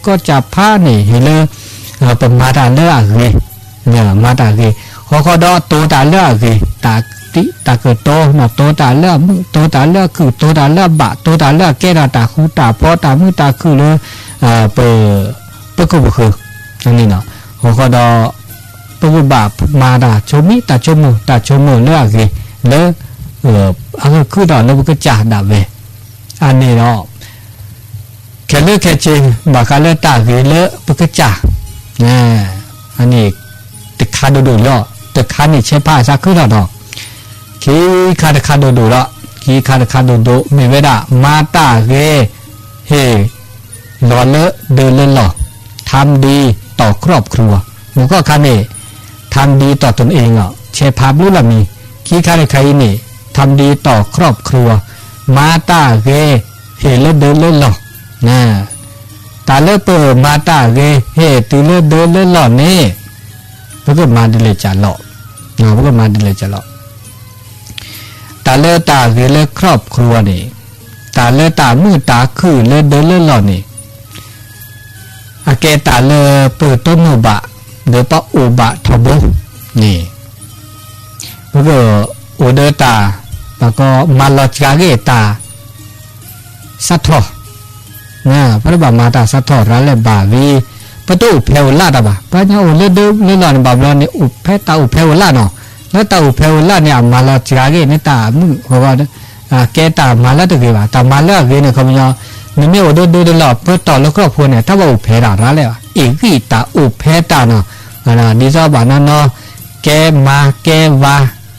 ก็จะผ้านี่เห็นเลยเป็นมาตาเลือกเลยเนี่ยมาตาเลยเขาดอโตตาเลือกเลยตาเกิดโตเนาะโตตาเลือกโตตาเลือกคือโตตาเลือกบะโตตาเลือกแก่ตาคูตาพอตามือตาคือเลยเปิดก็บุคืออันนี้เนาะเขาดอปุบะมาตาชมิตาชมือเลือกเลยเลยอันก็คือดอกแล้วก็จ่าดับเวอันนี้เนาะแค่เลือกแค่จริงบากาเลือกตาเลยเลือกก็จ่าอันนี้ตึกคาดูๆเนาะตึกคานี่ใช้ผ้าซักคือดอกขี้คาดูๆละขี้คาดูไม่เวดามาตาเกเฮหล่อเลอะเดินเล่นหล่อทำดีต่อครอบครัวมันก็คันนี่ทำดีต่อตนเองอ่ะเชฟภาพรู้ละมีขี้ใครนี่ทำดีต่อครอบครัวมาตาเกเฮเลอะเดินเล่นหล่อนะตาเลอะเปิดมาตาเกเฮตีเลอะเดินเล่นหล่อนี่พวกก็มาดิเลยจ่าหล่อนะพวกก็มาดิเลยจ่าหล่อตาเลือตาคือเลือครอบครัวนี่ตาเลือตามือตาคือเลือเดินเลือหล่อนี่อาเกตาเลือเปิดต้นอุบะเดือปะอุบะทบนี่แล้วก็อุเดตาแล้วก็มาลอจกาเกตาสัทธอนะพระบามาตาสัทธอร้านเลบาวีประตูเพลลาดาบะพระเจ้าเลือเดินเลือหล่อในบาบลอนนี่อุเพตาอุเพลลาดเนาะแล้วตาอุเพลล่าเนี่ยมาลาจิราเกเนี่ยตามึงเขาว่าแกตามาลาตะเกียบตามาลาเกเนี่ยเขาไม่ยอมไม่โอดูหลอดเพื่อต่อแล้วครอบครัวเนี่ยถ้าว่าอุเพลาร้าเลยอีกที่ตาอุเพตาเนาะนี่ชาวบ้านเนาะแกมาแกวา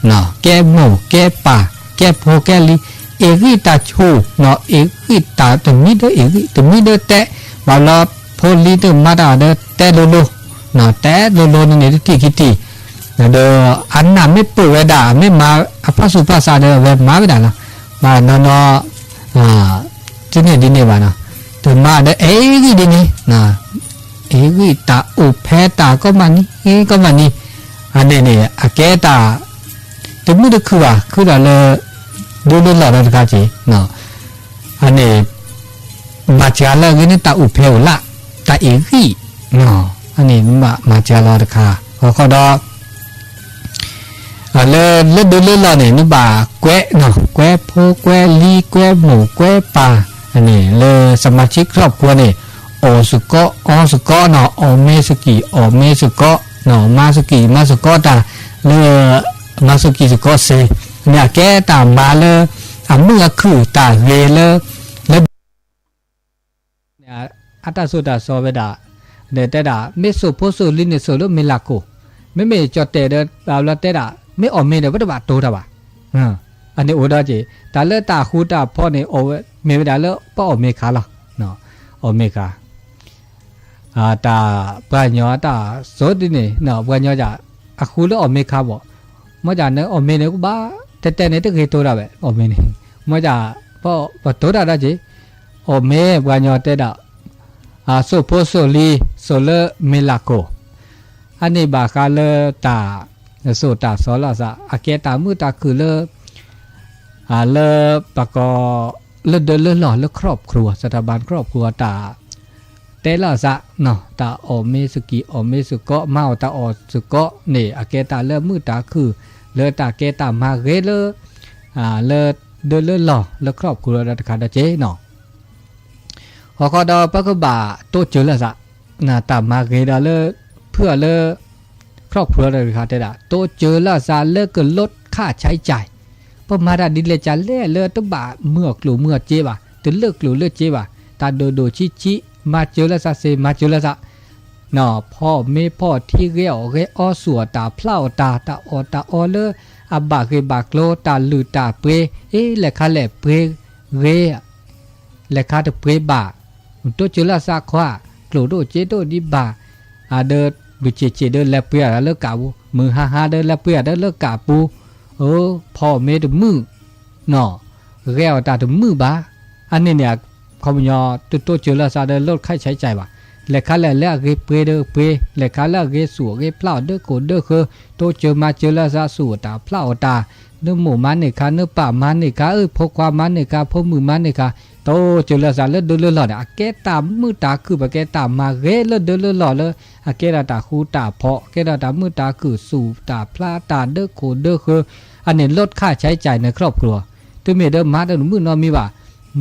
เนาะแกหมูแกป่าแกโพแกลีอีกที่ตาชูเนาะอีกที่ตาตรงนี้เด้ออีกที่ตรงนี้เด้อแต่บาลาโพลีเด้อมาดาเด้อแต่โลเนาะแต่โลนี่ที่คิดที่เด้ออันน่ะไม่เปิดเวดาไม่มาอภัสุภาษาเด้อเวมาเวดาละมาเนาะที่นี่ดินี่วะเนาะถึงมาเด้อกี่ดินี่นะกี่ตาอุเพตาก็มันนี่ก็มันนี่อันนี้เนี่ยอาเกตาถึงมือเด็กคือว่าคือเราดูหล่อๆกันจีเนาะอันนี้มาเจอแล้วนี่ตาอุเพลละตากี่เนาะอันนี้มาเจอแล้วค่ะเขาดอเลือดเลือดเราเนี่ยนึกบ่าแกะเนาะแกะโพแกะลีแกะหมูแกะปลาอันนี้เลยสมาชิกครอบครัวเนี่ยโอสุกะอสุกะเนาะโอเมสุกิโอเมสุกะเนาะมาสุกิมาสุกะตาเลยมาสุกิสุกะเซเนี่ยแกตามมาเลยเมื่อคือตาเวเลยเนี่ยอัตสุดาโซเวดาเดตดาเมสุโพสุลินิโซโลเมลาโกไม่จอดเตะเดบาลาเตดาไม่ออกเมเดวัตถุบาทโตดาบะอันนี้โอดาจีแต่เลือตาคูตาพ่อเนี่ยโอเมเวดาเลือป้ออเมคาละเนาะอเมคาตาปัญญาตาโซดินี่เนาะปัญญาจะอะคูเลืออเมคาบ่เมื่อจากเนี่ยอเมเนี่ยกูบ้าแต่เนี่ยต้องเคยโตดาแบบอเมเนี่ยเมื่อจากป้อโตดาได้จีอเมปัญญาเตดาโซโพโซลีโซเลเมลาโกอันนี้บากาเลตาโซตาสอลาซาอาเกตามือตาคือเลปะกอเลเดินเลหล่อเลครอบครัวสถาบันครอบครัวตาเตลาซะเนาะตาโอเมสุกิโอเมสุกะเมาตาโอสุกะนี่อาเกตาเลมือตาคือเลตาเกตามาเกเลเลเดินเลหล่อเลครอบครัวรัตคาดาเจเนาะฮอกอดอปะกบะโตเจลาซะนาตามาเกดาเลเพื่อเลครอบครัวเลยค่ะเด็ดโตเจอละซาเลิกก็ลดค่าใช้จ่ายพอมาดาดิเลจาเล่เลตุบะเมื่อกลูเมื่อเจ็บตึเลิกลูเลิกเจ็บตาโดชิมาเจอละซาเซมาเจอละซาเนาะพ่อเมพ่อที่เรียวเรอสัวตาเพล่าตาอเลอับบาเกบากโลตาลือตาเปรเลขาเลเปรเรเลขาตเปรบาโตเจอละซาขวากลูโดเจโดดิบาเดดูเจเดินแล้วเปียเลิกกาบูมือฮ่าเดินแล้วเปียเดินเลิกกาปูพ่อเมดมือเนาะแก้วตาถึงมือบาอันนี้เนี่ยคอมยอตัวเจอละซาเดินลดค่าใช้จ่ายว่ะเลขาแล้วเกเปเดอเปเลขาแล้วเกสัวเกเพล่าเด้อโกเด้อคือตัวเจอมาเจอละซาสัวตาเพล่าตาเนื้อหมูมันเนี่ยค่ะเนื้อป่ามันเนี่ยค่ะพกความมันเนี่ยค่ะพกมือมันเนี่ยค่ะ โตจุลซาเลเดลหล่อเนี่ยแกตามือตาคือแบบแกตามาเกเลเดลหล่อเลยแกตาคูตาเพาะแกตามือตาคือสู่ตาพลาตาเด้อโคเด้อคืออันนี้ลดค่าใช้จ่ายในครอบครัวตัวเมียเดิมมาเดิมมือนอนมีว่า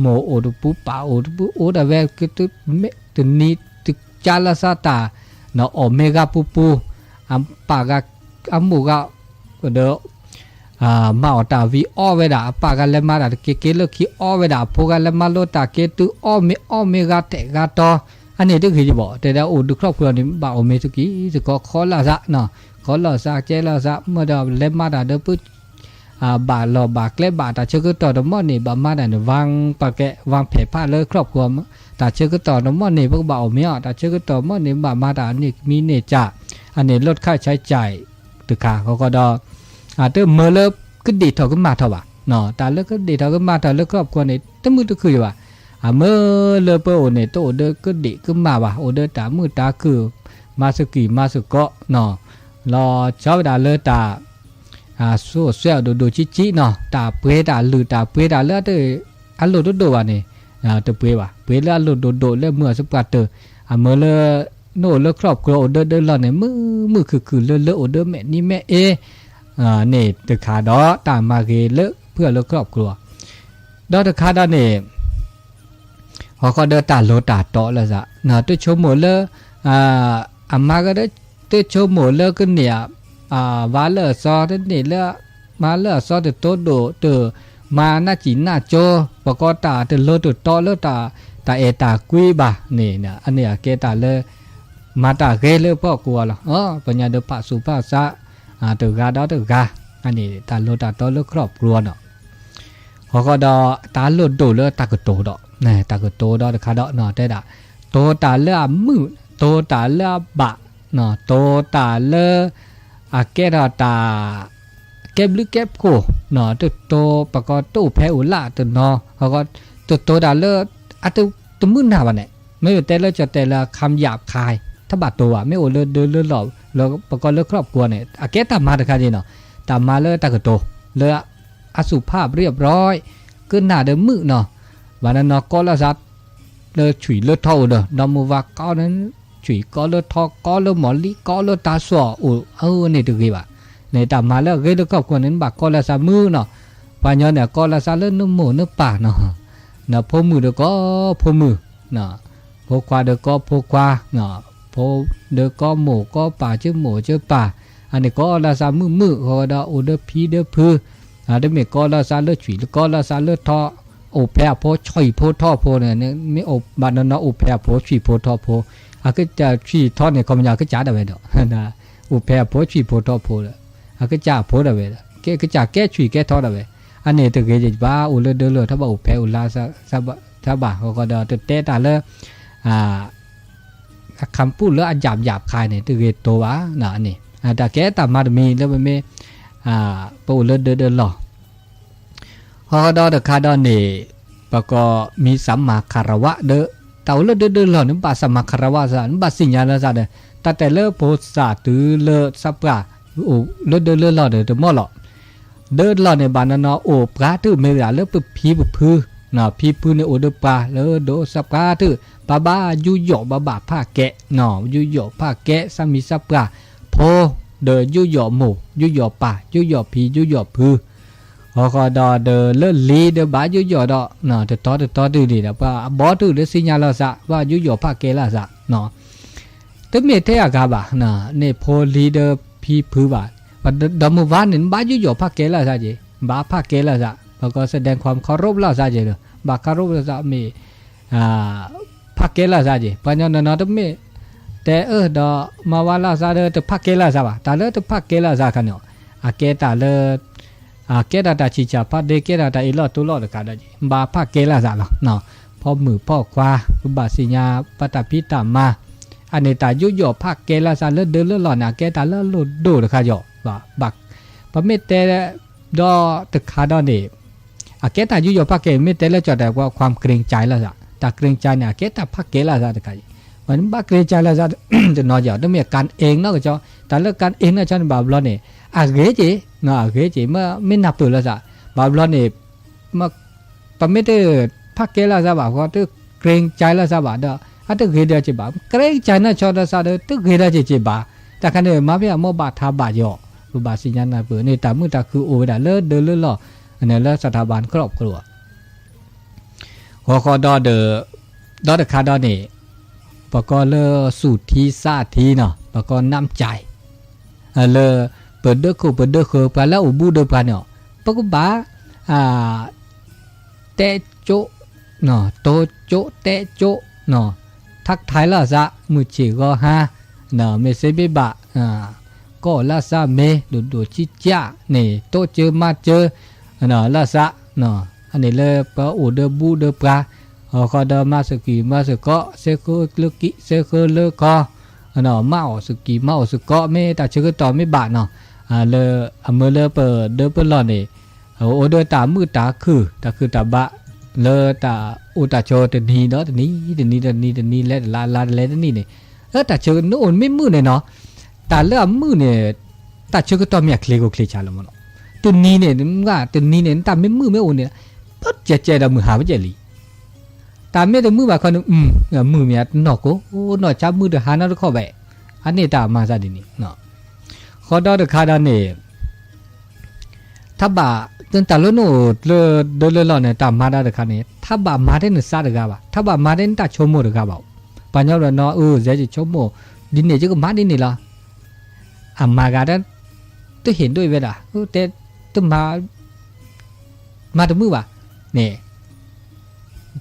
โมโอดูปูป่าโอดูปูโอดาเวคือตัวเมตัวนี้ตัวจาลาซาตาเนาะโอเมกาปูปูอัมปากาอัมมูกาเด้อมาอตาวีอ้อเวดาปากาเลมาดาเกเลคีอ้อเวดาโพกาเลมาโลตาเกตุอ้อเมกาเตกาตออันนี้ก็คือจะบอกแต่แล้วโอดูครอบครัวนี้บ่าโอเมสุกี้จะก็ขอลาซะเนาะขอลาซะเจลาซะเมื่อเดาเลมาดาเด้อปุ๊บาลอบากเล็บบาตาเชื่อก็ต่อดมอนี่บามาดานวางปากแกวางแผ่ผ้าเลยครอบครัวตาเชื่อก็ต่อดมอนี่พวกบ่าวเมียตาเชื่อก็ต่อมอนี่บามาดานี่มีเนจ่าอันนี้ลดค่าใช้จ่ายตึกขาเขาก็ดอเติมเมื่อเลิกก็ดีเท่ากันมาเท่าว่าเนาะตาเลิกก็ดีเท่ากันมาเท่าเลิกครอบครัวนี่ตั้งมือตั้งคือว่าเมื่อเลิกเปโอเนี่ยโตเดอก็ดีก็มาว่าโอเดอตามือตาคือมาสกีมาสก็เนาะรอชอบดาเลิกตาสู้เสียดูชิเนาะตาเปรตาลือตาเปรตาเลือดเตออันโลดว่านี่ตะเปรว่าเปรเลือดโลดเลือดเมื่อสักปัดเตอเมื่อเลือโน่เลือดครอบครัวโอเดอเดินหล่อเนี่ยมือคือเลือดโอเดอแม่นี่แม่เนี่ยตะขาดอตามมาเกเลือเพื่อเลือดครอบครัวดอตะขาดอเนี่ยเขาก็เดินตาโลตาโตแล้วจ้ะเนาะตัวชมหมดเลยมาก็ได้ตัวชมหมดเลยก็เนี่ยวาเลอซอที่นี่เลอมาเลอซอตัวโตโดตัวมาหน้าจีนหน้าโจปกตาตัวโลตัวโตเลอตาเอตากุยบะนี่เนี่ยอันเนี้ยเกตาเลมาตาเกเลพ่อกลัวหรอปัญญาเดปะสุภาษะตัวกาดอตัวกาอันนี้ตาโลตาโตเลครอบครัวเนาะเขาก็ดอตาโลโดเลตากโตดอกนี่ตากโตดอตะคาดอเนาะได้ด่าโตตาเลมือโตตาเลบะเนาะโตตาเลแกราตาเก็บหรือเก็บโคเนาะตัวโตปกติตู้แพ้อุล่าตัวเนาะเขาก็ตัวโตดาเลตัวมือหน้าวันเนี่ยไม่แต่ละจะแต่ละคำหยาบคายถ้าบาดตัวไม่โอเลือหล่อแล้วปกติเลือครอบครัวเนี่ยแกตามมาแต่ค่ะจีเนาะตามมาเลือตากโตเลืออสุภาพเรียบร้อยขึ้นหน้าเดิมมือเนาะวันนั้นเนาะก็ละซัดเลือฉุยเลือเท่าเนาะดอมว่าก็นั้นฉุยก็เลือทอก็เลือหมอลีก็เลือตาสวนี่ตัวกี่บะในตามมาแล้วเกลือครอบครัวนั้นบักก็ละซามือเนาะปัญญาเนี่ยก็ละซาเลือนุ่มหมูนุ่มป่าเนาะนะพอมือเด็กก็พอมือเนาะพอควาเด็กก็พอควาเนาะพอเด็กก็หมูก็ป่าชื่อหมูชื่อป่าอันนี้ก็ละซามือเขาได้โอเดอพีเดอพือเดเมก็ละซาเลือฉุยก็ละซาเลือทอโอแพร่พอช่อยพอท่อพอเนี่ยไม่โอบานนั้นโอแพร่พอฉุยพอท่อพอก็จะฉุยท่อเนี่ยก็มันอยากก็จ่าได้เนาะนะโอแพร่พอฉุยพอท่อพอเลยก็จ่าพอได้เลยก็จ่าแก้ฉุยแก้ท่อได้เลยอันนี้ตัวเกจิบ้าอุลเดลถ้าบอกอุแพอุลาซาบะเขาก็เดาตัวเตตาเลคำพูดแล้วหยาบคายเนี่ยตัวเกตัววะน่ะนี่แต่แกตามมามีแล้วมันไม่ปูเลือดหล่อเขาก็เดาแต่คาดอนนี่ปก็มีสัมมาคารวะเดอเต่าเลือดหล่อนึกบาสัมมาคารวะซะนึกบาสิญญาณซะเดแต่เลือโพสาตือเลือสับกะโอ้เลือดหล่อเดอมอหล่อเดินหล่อในบ้านนั้นโอ้ปลาตื้อไม่ได้เลือผีพื้นน่ะผีพื้นในโอเดปลาเลือโดสับปลาตื้อบ้ายุยอบ้าผ้าแกะน่ะยุยอผ้าแกะสามีสับปลาโพเดยุยอหมูยุยอป่ายุยอผียุยอพื้นเขาก็ดอเดเลือลีเดบ้ายุยอดอน่ะเดต่อตื้อดีแล้วป่าบอตื้อเดสิญญาละซะว่ายุยอผ้าแกะละซะน่ะตึ้งเมเทอะกาบะน่ะเนี่ยโพลีเดผีพื้นบ่าดอมวานนี่บ้ายุยอพักเกล้าซะจีบ้าพักเกล้าซะแล้วก็แสดงความเคารพล่าซะจีเลยบ้าเคารพล่าซะมีพักเกล้าซะจีปัญญาณนั้นไม่แต่ดอมาว่าล่าซะเดอพักเกล้าซะบ่าแต่เลือพักเกล้าซะกันเนาะเกตาเลือเกตาตาชิจาพัดเดเกตาตาอีหลอดตุหลอดกันได้จีบ้าพักเกล้าซะเนาะพ่อมือพ่อควาบาสิญญาปตพิตามาอันนี้ตายุยอพักเกล้าซะเลือเดินเลือหล่อน่ะเกตาเลือหลุดดูเลยค่ะยอบักพอเมตเตดอตึกขาดอนี่เกตายุยอพักเกเมตเตแล้วจอดแต่ว่าความเกรงใจแล้วจ้ะแต่เกรงใจเนี่ยเกตาพักเกแล้วจ้ะตะไคร้มันบ้าเกรงใจแล้วจ้ะจะนอนอยู่ต้องมีการเองเนาะก็จ้ะแต่เรื่องการเองเนี่ยจ้ะบาบลอนนี่เกจิเนาะเกจิเมื่อไม่นับตัวแล้วจ้ะบาบลอนนี่มาพอเมตเต พักเกล้าซะบ่าก็ตึกเกรงใจละซะบ่าเด้ออะตึกเกเดียจิบ่าเกรงใจนะชอดซะเด้อตึกเกเดียจิบ่าแต่คันเด้มาเปียมอบาทาบาย่อรูบาสิญาณเปินี่ตามือตาคือโอดาเลิศเด้อเลิศล่ออันนี้เลิศสถาบันครอบครัวขอดอเดอคาดอนี่ปก็เลอสูตรที่ซาทีเนาะปก็น้ำใจเลอเปิดเด้อคูเปิดเด้อคือปลาแล้วอุบูเด้อปลาเนาะปก็บ้าเตโจเนาะโตโจเตโจเนาะทักทายละซะมือจีก็ฮะเนาะเมเซเบบะก็ละซะเมดูจิจ้านี่โตเจอมาเจอเนาะละซะเนาะอันนี้เลยปะอุเดอบูเดอปลาก็เดอมาสกีมาสก็เซโคลกิเซโคเลก็เนาะมาอสกีมาอสก็ไม่แต่เชื่อต่อไม่บาดเนาะเลอเมื่อเลอเปิดเดอเปิดหลอดนี่โอเดอตามือตาคือตาบะเลอตาอุตาโชตนีเนาะตนีและลาและนี่เนี่ยแต่เชื่อโน่นไม่มือเนี่ยเนาะแต่เลอมือเนี่ยแต่เชื่อต่อไม่เคลียก็เคลียชาลมันตัวนี้เนี่ยมันว่าตัวนี้เนี่ยแต่ไม่มือไม่โอนเนี่ยปั๊บเจ๊ดมือหาไม่เจลีตามไม่ได้มือแบบคนมือเมียนอกโอ้หน่อจับมือเดือดหาหน้าเข้าไปอันนี้ตามมาซะดีนี่เนาะขอดอเดือดขาดานนี่ถ้าบ่าจนแต่ละโน่เดินหล่อเนี่ยตามมาได้เดือดขานี่ถ้าบ่ามาได้หนึ่งซาเดือดบ่าถ้าบ่ามาได้ตาชมโมเดือดบ่าปัญญาเราเนาะเจ๊จะชมโมดินเนี่ยจะก็มาดินนี่ละมากันนั้นตัวเห็นด้วยเวลาแต่ตัวมาตัวมือว่ะเนี่ย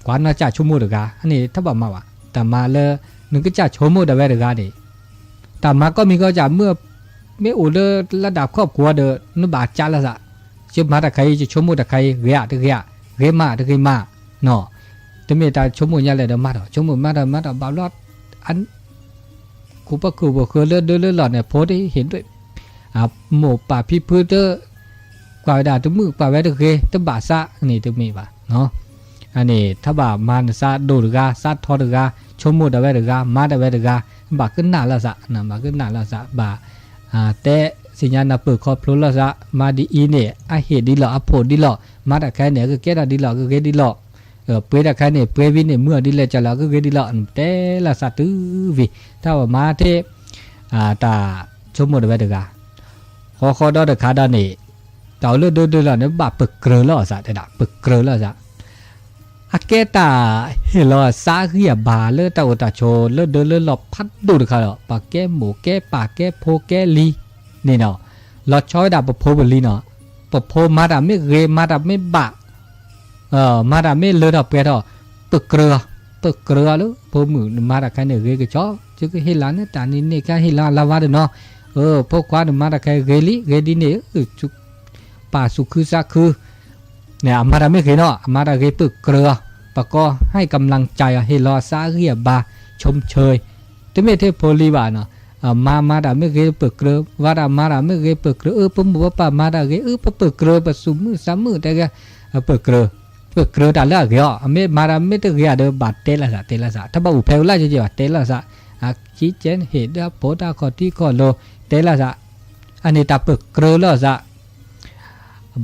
กว่าน่าจะชั่วโมงเดียวกันอันนี้ถ้าบอกมาว่าแต่มาเลยนึกก็จะชั่วโมงเดียวกันนี่แต่มาก็มีก็จะเมื่อไม่อุดระดับครอบครัวเดินนึกบาดจ้าละสิจะมาแต่ใครจะชั่วโมงแต่ใครเรียมาเนาะแต่ไม่แต่ชั่วโมงยังเลยเดิมมาต่อชั่วโมงมาต่อบาลอดอันกูปะกูบอกคือเลื่อนหลอดเนี่ยโพสได้เห็นด้วยหมู่ป่าพิพื้นกว่าด่าตัวมือกว่าแวดเกยตัวบาซะนี่ตัวมีป่ะเนาะอันนี้ถ้าบ่ามันซาดูดกาซาทอดกาชมมุดเวดกามาเวดกาบ่าขึ้นหน้าละซะนะบ่าขึ้นหน้าละซะบ่าแต่สิญญาณเปิดครอบครัวละซะมาดีอีเนี่ยเหตุดีหรอโพดีหรอมาแต่แค่เนี่ยก็แค่ดีหรอก็แค่ดีหรอเปิดแต่แค่เนี่ยเปิดวินเนี่ยเมื่อดีเลยจะแล้วก็แค่ดีหรอแต่ละซะตื้อวิถ้าว่ามาเทตาชมมุดเวดกาขอดอเดขาดานี่เต่าเลือดแล้วเนี่ยบ่าเปิดเกลือละซะแต่ด่าเปิดเกลือละซะอาเกตาเฮลอซาเฮียบาเลตาโอตาโชเลเดเลลอพัดดูดค่ะเนาะปากแก้หมูแก้ปากแก้โพแก้ลีนี่เนาะลอช้อยดาปโพบลีเนาะปโพมาดาไม่เรมาดาไม่บะมาดาไม่เลดอกเปดอปึกเกลือแล้วโพมือมาดาใครเนี่ยเรก็ชอจึงเฮลาเนี่ยตานี่เนี่ยก็เฮลาลาวาเนาะพวกความาดาใครเรดีเนี่ยจุป่าสุคือซาคือเนี่ยมาดาไม่เคยเนาะมาดาเคยปึกเกลือปะก็ให้กำลังใจให้รอซาเรียบาชมเชยแต่ไม่เทพโพลีบาเนาะมาดาไม่เคยปึกเกลือว่าดามาดาไม่เคยปึกเกลือผมบอกว่าป่ามาดาเคยปึกเกลือปะสุมือสามมือแต่ก็ปึกเกลือแต่ละเกี่ยวไม่มาดาไม่ต้องเกี่ยวเดบาดเตละซะถ้าบ่อุเพลล่าจะเตละซะชี้เจนเหตุได้โพดาขอที่ขอโลเตละซะอันนี้ตาปึกเกลือละซะ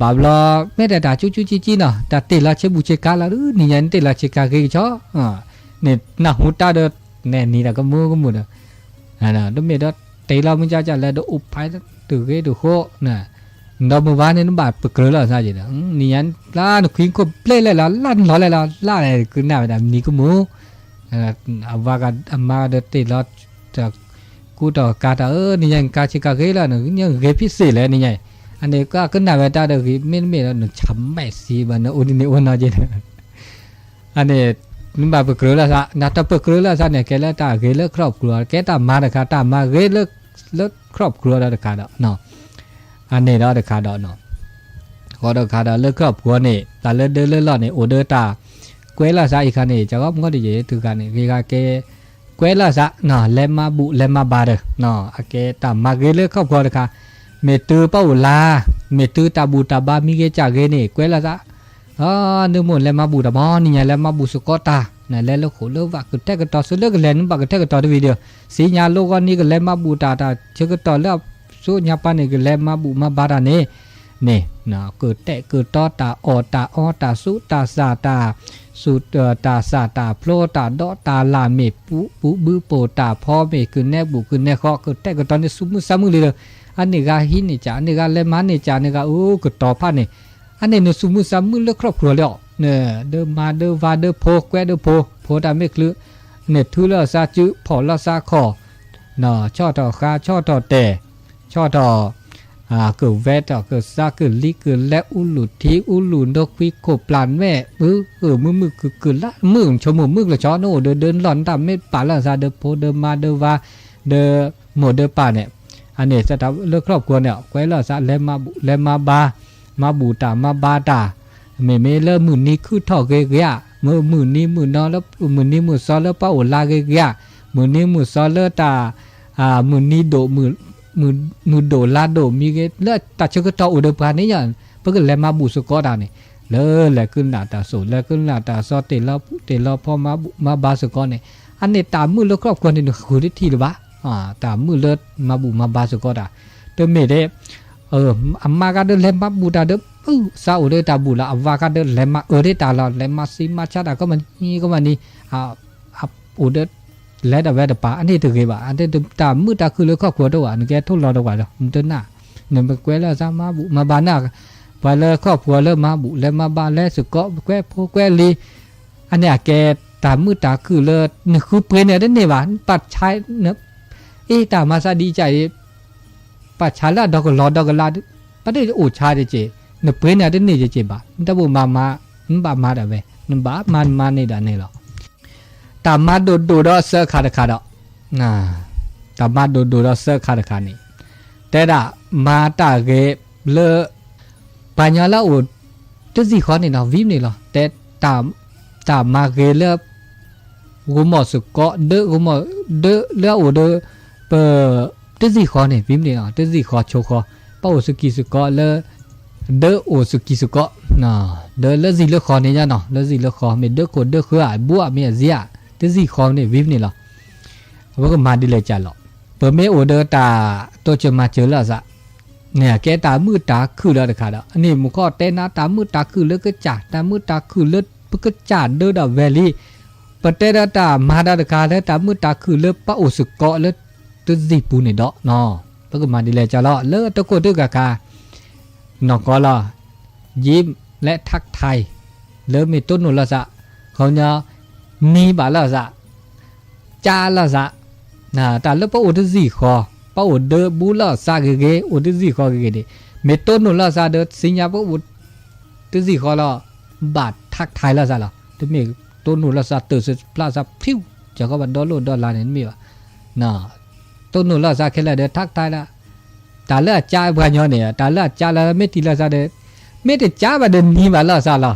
บาบลอไม่ได้ด่าจูจีเนาะแต่เตลาเชบุเชกาละนี่ยันเตลาเชกาเกยชอเนี่ยน่าหูตาเดเนี่ยนี่ละก็มือเนาะนะดไม่ได้เตลามันจะแล้วอุปไปตื่นเกยดูโคน่ะดอมวานเนี่ยบาดปึกเกลือละซะจีนะนี่ยันล่าหนุขิงก็เปล่เลยละลั่นล้อเลยละล่าอะไรคือหน้าแบบนี้ก็มือว่ากันมาเดเตลาจากกูต่อกาตานี่ยันกาเชกาเกยละเนี่ยยังเกยพิเศษเลยนี่ไงอันนี้ก็ขึ้นหน้าเวทาเด็กไม่แล้วหนึ่งช้ำไม่สีบ้านอุดินีวันนั้นจีนอันนี้นึกแบบเปิดเกลือละซะนัดเปิดเกลือละซะเนี่ยแกเลิกตาแกเลิกครอบครัวแกตามมาเด็กตามมาแกเลิกครอบครัวเด็กขาดเนาะอันนี้เราเด็กขาดเนาะพอเด็กขาดเลิกครอบครัวนี่แต่เลิกเดินเลิกหล่อนี่โอเดอร์ตาเกละซะอีกคันนี่จะก็มันก็ดีถือกันนี่แกเกละซะเนาะเลมาบุเลมาบาร์เนาะแกตามมาแกเลิกครอบครัวเด็กขาเมตือเป้าลาเมตือตาบูตาบามีเกจากเกนี่เกละซะนึกหมดแล้วมาบูตาบอนี่ไงแล้วมาบูสกอตาเนี่ยแล้วโขเลิกว่าก็แท้ก็ต่อสุดเลิกแล้วนึกว่าก็แท้ก็ต่อด้วยวิดีโอสีญาโลกนี้ก็แล้วมาบูตาเชื่อก็ต่อแล้วสู้ญาปานี่ก็แล้วมาบูมาบารานี่นะเกิดแตะเกิดต่อตาออตาสุตาสาตา สุดตาสาตาโพลตาดอตาลาเมปุบือโปตาพ่อเมคือแนบุคือแนเคาะคือแต่ก็ตอนนี้ซุมือซ้ำมือเลยอันนี้ก็หินนี่จ้าอันนี้ก็เลมันนี่จ้านี่ก็โอ้ก็ต่อพันนี่อันนี้เนี่ยซุมือซ้ำมือเลยครอบครัวแล้วเนี่ยเดิมมาเดิมวาเดิมโพแควเดิมโพตาไม่คลือเนี่ยทุเลซาจื้อพอละซาคอเนาะช่อต่อคาช่อต่อแต่ช่อต่อเกิดเวทต่อเกิดซาเกิดลิเกิดและอุลุทีอุลุนดกวิโคปลานแม่มือคือละมือชมมือละช้อนโอ้เดินหล่อนตามไม่ป่าละซาเดิมโพเดิมมาเดิมวาเดิมหมดเดิมป่าเนี่ยอันนี้จะทำเลือกครอบครัวเนี่ยไว้ละซาเลมาบุเลมาบามาบูตามาบาตาเมเลิกมือนี้คือท่อเกียมือนี้มือนอนแล้วมือนี้มือซ้อนแล้วป้าโอลาเกียมือนี้มือซ้อนแล้วตามือนี้โดมือโดลาโดมีเกเลิกตัดเชือกต่ออุดมพานี่อย่างเพื่อเลยมาบูสกอดานี่เลยขึ้นหน้าตาสูเลยขึ้นหน้าตาซอเตลพอมาบาสกอเนี่ยอันนี้ตามมือแล้วครอบครัวนี่คือได้ทีหรือวะตามมือเลิศมาบาสกอดาเติมเมเดอามาก็เดินเล่นมาบูดาเดิมซาอุเดตาบูละอวาก็เดินเล่นมาเดตาละเล่นมาซิมาชาดาก็มันนี่อุเดและแต่แวดป่าอันนี้ถือไงบ้าอันนี้ตามมือตาคือเลยครอบครัวด้วยอันนี้แกทุนรอดีกว่าเนาะมันเดินหน้าเนี่ยไปแกแล้วซามาบุมาบานาไปเลยครอบครัวเริ่มมาบุแล้วมาบาแล้วสุกก็แกโพแกลีอันนี้แกตามมือตาคือเลยนี่คือเปลี่ยนเนี่ยได้เนี่ยบ้าปัดใช้เนี่ยตามมาซาดีใจปัดใช้แล้วดอกก็รอดอกก็ลาปัดได้โอ้ชาเจเนี่ยเปลี่ยนเนี่ยได้เนี่ยเจบ้าแต่บุมาได้เว้ยนี่บ้ามาเนี่ยได้เนี่ยหรอตามมาดูดอเสือขาดดอกตามมาดูดอเสือขาดนี่แต่ด่ามาตาเกเลปัญญาละอุดจะสิขอนี่เนาะวิมนี่หรอแต่ตามมาเกเลกูหมอสุกะเดกูหมอเดเลอุดเปจะสิขอนี่วิมนี่เนาะจะสิขอโชคอป้าอุสุกิสุกะเลเดอุสุกิสุกะเดเลสิเลขอนี่จ้ะเนาะเลสิเลขอเมเดโคเดคือบัวเมียเสียที่สี่คอเนี่ยวิบนี่หรอว่าก็มาดีเลยจ้ะหรอเปิดเมโอเดอร์ตาตัวจะมาเจอแล้วซะเนี่ยแกตามืดตาคือแล้วนะคะอันนี้มุขอเต้นนะตามืดตาคือเลือกก็จ่าตามืดตาคือเลือกก็จ่าเดอร์ดาเวลี่ปเตดตามาดาดคาแล้วตามืดตาคือเลือกป้าอุสกอเลือกตัวจีปูนี่ดอกเนาะว่าก็มาดีเลยจ้ะหรอเลือกตะโกนด้วยกากานอกก็ละยิ้มและทักทายเริ่มมีต้นหนุนละซะเขาเนี่ยนี่บาละซะจ้าละซะแต่แล้วป้าอุดจีคอป้าอุดเดบูละซาเกอุดจีคอเกดิเมต้นหนุนละซะเดสิญญาป้าอุดจีคอละบาดทักทายละซะละแต่เมต้นหนุนละซะเตอร์สพลาซาพิวจะก็บันดอลลาร์เนี่ยมีวะต้นหนุนละซะแค่ละเดทักทายละแต่ละจ้าบ้านย้อนเนี่ยแต่ละจ้าละไม่ตีละซะเดไม่ได้จ้าบัดนี่บาละซะละ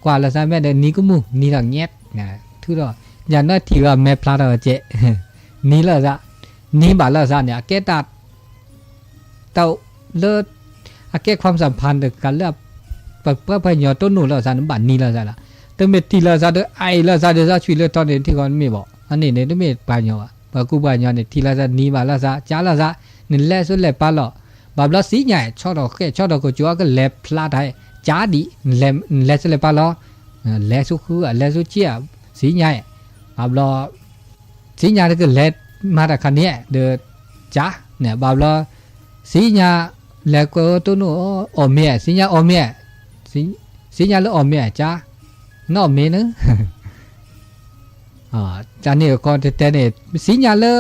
กว่าละซะแม่เดนี่ก็มูนี่ละเงียบทุรอย่างนั้นที่ว่าแม่พลาดเราเจนี่ละซะนี่บาละซะเนี่ยแกตัดเต่าเลิศแกความสัมพันธ์กันเลือกเพื่อพยอต้นหนุนละซะนั้นบานี่ละซะละแต่เมตีละซะไอละซะเดี๋ยวช่วยเลือกตอนนี้ที่ก่อนไม่บอกอันนี้เนี่ยต้องเมปานยอว่ากูปานยอเนี่ยทีละซะนี่บาละซะจ้าละซะนี่แลสุดแลปาละบาบละสีใหญ่ชอบดอกชอบดอกก็จัวก็แลพลาดให้จ้าดีแลสุดแลปาละแลสุคือแลสุเจียสีใหญ่บาบลอสีใหญ่ก็เล็ดมาจากคันนี้เดือจ้าเนี่ยบาบลอสีใหญ่แล้วก็ตัวนู้อเมียสีใหญ่อเมียสีใหญ่แล้วอเมียจ้านอเมียนึงจานนี้ก็แต่เนี่ยสีใหญ่แล้ว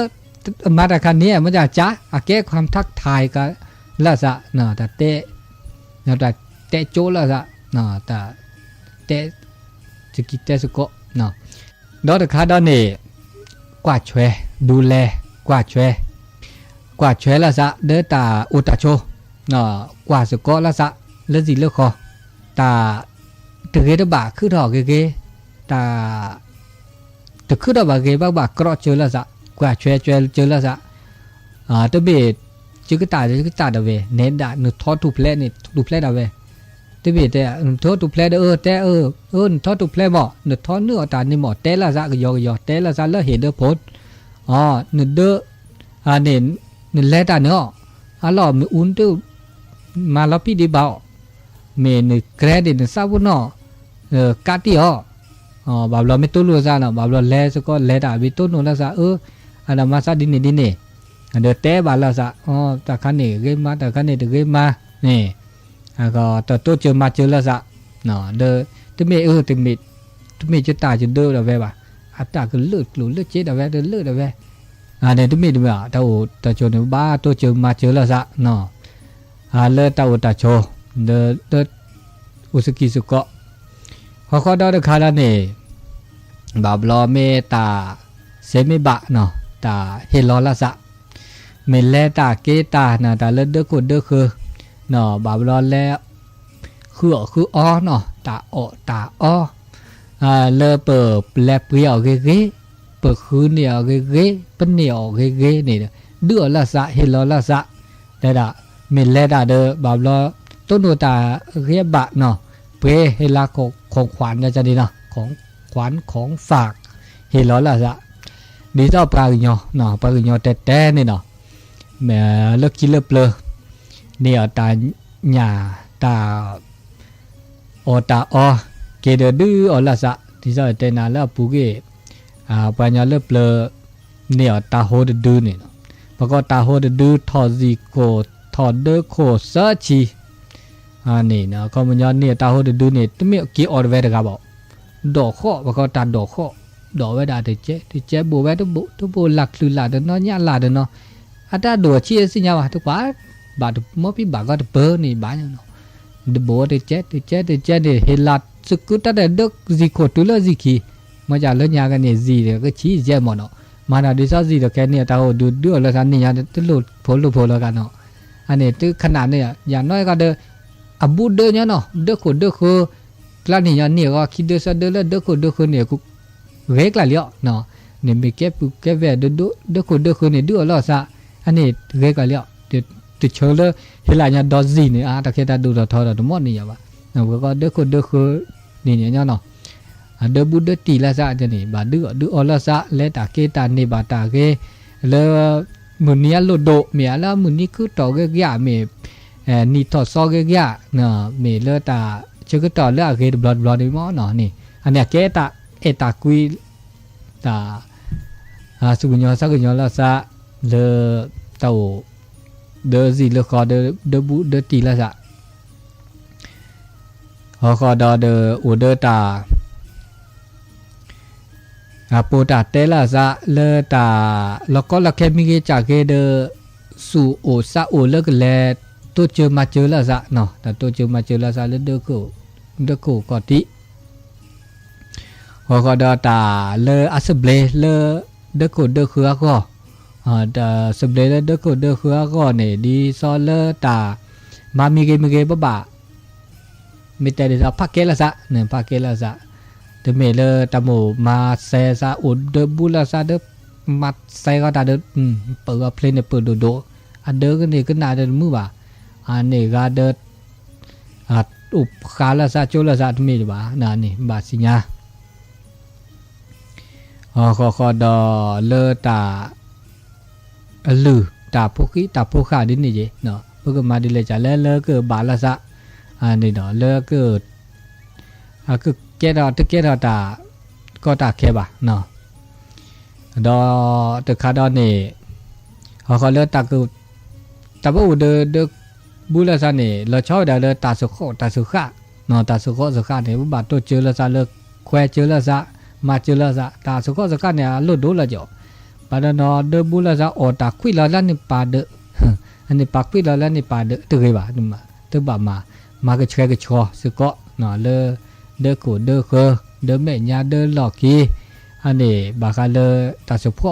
มาจากคันนี้มันจะจ้าแก้ความทักทายกันละซะแต่เตะโจละซะแต่เตะสกิเตสุโกดอกขาดอนนี่กวาดช่วยดูแลกวาดช่วยละซะเด้อตาอุตาโชกวาดสุโกละซะเลือดสิเลือดคอตาตึกเกตบ่าคือถอกเกตาตึกคือดอกบ่าเกบ่ากรอเจอละซะกว่าช่วยเจอละซะตัวเบดจึกตาดาเวเน้นดาหนูทอดทุเพลนี่ทุเพลดาเวตัวเบดแต่ทอดทุเพลแต่ทอดทุเพลบ่หนูทอดเนื้อตานี่หมอแต่ละซะก็ยอแต่ละซะแล้วเห็นเด้อโพดหนูเด้อเน้นหนูแลตาเนาะหล่อมีอุ่นตัวมาแล้วพี่ดีบ่าวเมนึกแกรดินซาบุนอกาติ บาบลอไม่ตุ้ลูซาเนาะบาบลอแลสก็แลตาบิตุ้นูละซาอันนั้นมาซาดินนี่เดเตบาลาซาตะคันนี่เกมาตะคันนี่เกมานี่ก็ตะโตเจอมาเจอละซาเนาะเดตเมตเมจะตาจะเดอละเวบาอัตตาก็เลือดหลุเลือดเจ็ดละเวเดเลือดละเวเนี่ยตเมตเมตาโอตะโจนบ้าโตเจอมาเจอละซาเนาะเลตาโอตาโชเดอุสกิสุกะเขาดอดคาลาเนบาบลอเมตาเซมิบะเนาะตาเฮลอละซะเมเลตาเกตานะตาเลเดกุเดคือเนาะบาบลอแล้วคืออ้อเนาะตาตาอ้อเลเปิดแลเปียวเกเปิดคืนเนี่ยเกเป็นเนี่ยเกนี่เดือละซะเฮลอละซะแต่ดาเมเลตาเดบาบลอต้นตาเรียบะเนาะเปเฮลาของขวัญจะดีเนาะของขวัญของฝากเฮลอละซะดีเจ้าปลาหยอเนาะปลาหยอแต่นี่เนาะแม่เลิกกินเลิกเปลือเนี่ยตาหญ้าตาตาเกเดดื้อละซะที่เจ้าแต่นาแล้วปูเกปลาหยอเลิกเปลือเนี่ยตาโหดดื้อนี่เนาะปก็ตาโหดดื้อทอซีโกทอเดโคซาชีนี่นะก็มันย้อนเนี่ยตาโหดดูเนี่ยตั้งไม่กี่ออร์เวดกับบอกดอกข้อว่าก็ตัดดอกข้อดอกเวดาที่เจ๊บัวเวดทุบหลักคือหลักเดินเนาะเนี่ยหลักเดินเนาะอาจารย์ดัวเชี่ยสิญาว่าทุกว่าบาดมอพี่บาก็เปิดนี่บ้านเนาะเดบัวที่เจ๊เนี่ยเฮลัดสกุตแต่เด็กซีโคตุลซีคีมาจากเรื่องยากันเนี่ยซีเนี่ยก็ชี้เจ๊หมดเนาะมาหน้าดิซาซีเด็กแค่เนี่ยตาโหดูแล้วกันเนี่ยตุลุพลแล้วกันเนาะอันนี้ตึขนาดเนี่ยอย่างน้อยก็เดอบูเดเนี่ยเนาะเด็กคนกลางนี่เนี่ยก็คิดเดซาเดแล้วเด็กคนเนี่ยกูเวกละเลี้ยเนาะเนี่ยมีแค่เวเด็กคนเนี่ยดูแล้วซะอันนี้เวกละเลี้ยติเชลเฮลาเนี่ยดอซีเนี่ยตะแค่ตาดูดอทอดมอนี่ยว่าเนาะก็เด็กคนนี่เนี่ยเนาะเดบูเดตีละซะจะนี่บาดูอละซะและตาเกตานี่บาตาเกแล้วมื้อนี้โลโดเมียแล้วมื้อนี้คือตอเกยะเมนี่ทอซอเกยะเนาะเมเลตาชกตอเลเกบลอดนี่มอเนาะนี่อันเนี้ยเกตาตากุยตาสุกุญญาสักกุญญาละซะเลเตาเดซีเลคอเดบูเดตีละซะฮอคอดอเดอูเดตาปูตาเตละซะเลตาแล้วก็ละแค่มีเกจากเกเดสูโอซาโอเลกแลตัวเจอมาเจอละซะเนาะแต่ตัวเจอมาเจอละซะเลเดโกก็ติฮอก็ดาตาเลอัสเบลเลเดโกเดคือก็ดาสเบลเลเดโกเดคือก็เนี่ยดีซอเลตามามีเกบ่ามีแต่เดซาพักเกละซะเนี่ยพักเกละซะเดเมเลตาโมมาเซซาอุดเดบุละซาเดมัดไซก็ตาเดเปิดเพลงเนี่ยเปิดโดอันเดก็เนี่ยก็น่าเดมือบ่าอันนี้ก็เดอุปคาละซาโจละซาทมีบ่านั่นนี่บาสิญาขอดอเลตาลือตาพวกตาพวกขาดินี่เจเนาะพวกมาดิเลยจ้ะเลก็บาละซะอันนี้เนาะเลก็คือเกดอตเกดอตาก็ตาแค่บ่าเนาะดอตะคาดอนี่เขาเลตาคือตาบูเดบุลซานี่เราชอบเดเลตาสุขเนาะตาสุขเนี่ยบ่บาตัวเจอละซะเลแควเจอละซะมาเจอละซะตาสุขเนี่ยลุดดูละจ่อปาดนอเดบุลซาตาคุยละนี่ปาเดอันนี้ปาคุยละนี่ปาเดตึกบ่านี่มาตึกบ่มาก็แชร์ก็ชอสุขเนาะเลเดโกเดเคเดเมญาเดหลอกีอันนี้บาคาเลตาสุข